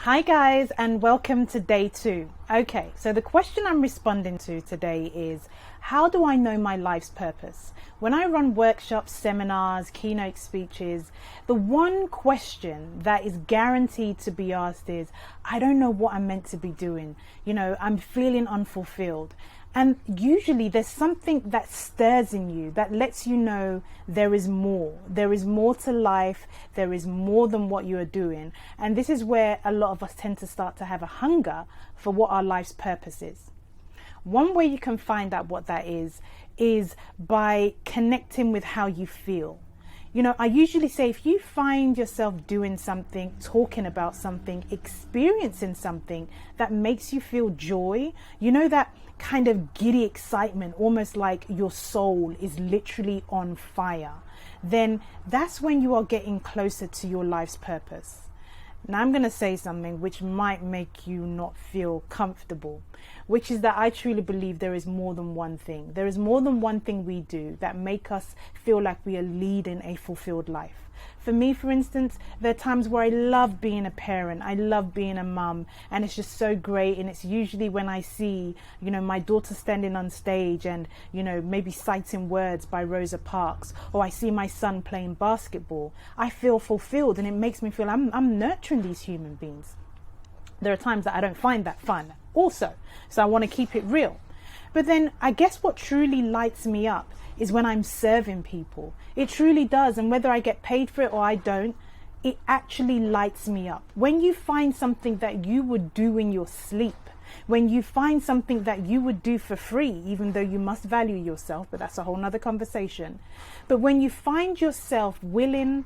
Hi guys, and welcome to day 2. Okay, so the question I'm responding to today is, how do I know my life's purpose? When I run workshops, seminars, keynote speeches, the one question that is guaranteed to be asked is, I don't know what I'm meant to be doing. I'm feeling unfulfilled. And usually there's something that stirs in you that lets you know there is more. There is more to life. There is more than what you are doing. And this is where a lot of us tend to start to have a hunger for what our life's purpose is. One way you can find out what that is by connecting with how you feel. I usually say if you find yourself doing something, talking about something, experiencing something that makes you feel joy, that kind of giddy excitement, almost like your soul is literally on fire, then that's when you are getting closer to your life's purpose. Now I'm going to say something which might make you not feel comfortable, which is that I truly believe there is more than one thing. There is more than one thing we do that make us feel like we are leading a fulfilled life. For me, for instance, there are times where I love being a parent. I love being a mum, and it's just so great. And it's usually when I see, my daughter standing on stage and, maybe citing words by Rosa Parks, or I see my son playing basketball, I feel fulfilled, and it makes me feel I'm nurturing these human beings. There are times that I don't find that fun also, so I want to keep it real. But then I guess what truly lights me up is when I'm serving people. It truly does. And whether I get paid for it or I don't, it actually lights me up. When you find something that you would do in your sleep, when you find something that you would do for free, even though you must value yourself, but that's a whole nother conversation. But when you find yourself willing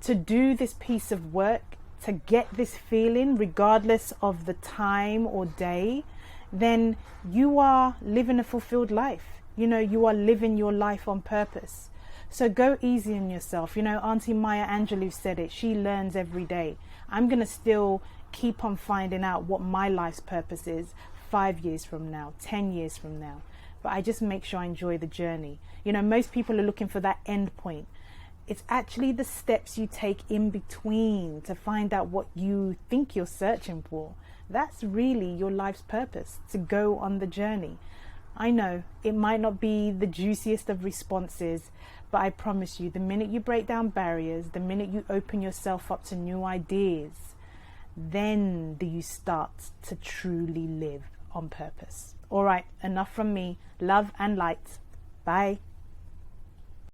to do this piece of work, to get this feeling, regardless of the time or day, then you are living a fulfilled life. You are living your life on purpose. So go easy on yourself. Auntie Maya Angelou said it. She learns every day. I'm going to still keep on finding out what my life's purpose is 5 years from now, 10 years from now. But I just make sure I enjoy the journey. Most people are looking for that end point. It's actually the steps you take in between to find out what you think you're searching for. That's really your life's purpose, to go on the journey. I know it might not be the juiciest of responses, but I promise you, the minute you break down barriers, the minute you open yourself up to new ideas, then do you start to truly live on purpose. All right, enough from me. Love and light. Bye.